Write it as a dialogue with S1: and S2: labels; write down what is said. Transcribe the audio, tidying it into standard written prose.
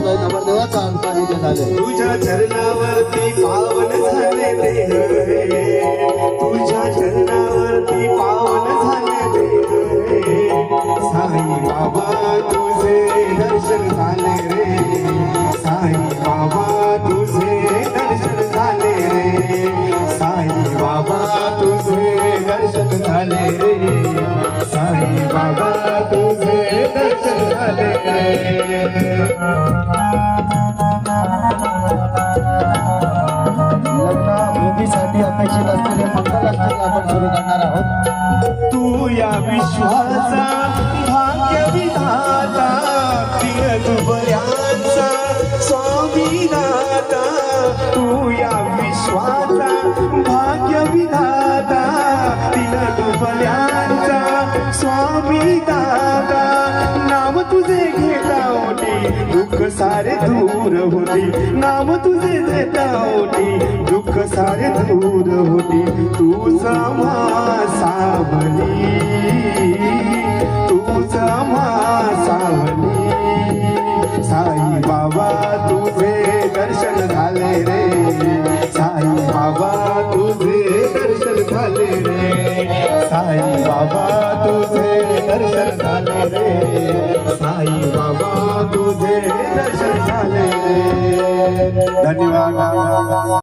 S1: सुद्धा नवरदेवाचा अंतर इथे झाले.
S2: तुझ्या चरणावरती पावन झाले देह रे, तुझ्या चरणावरती पावन झाले देह रे. साई बाबा तुझे दर्शन झाले रे, साई बाबा तुझे दर्शन झाले रे, साई बाबा तुझे दर्शन झाले रे, साई बाबा तुझे दर्शन झाले रे.
S1: मुलीसाठी अपेक्षित असलेले मंगलाष्टक आपण सुरू करणार आहोत.
S2: तू या विश्वाचा भाग्य विधाता, तीन दुबळ्यांचा स्वामी दाता. तू या विश्वाचा भाग्य विधाता, तीन दुबळ्यांचा स्वामी दाता. नाम तुझे घेता ओटी दुःख सारे दूर होती, नाम तुझे घेता ओटी दुःख सारे दूर होती. तू समा सावली, तू समा सावली. साई बाबा तुझे दर्शन झाले रे, साई बाबा तुझे दर्शन झाले रे, साई बाबा तुझे दर्शन झाले रे, साई बाबा तुझे दर्शन झाले रे. धन्यवाद.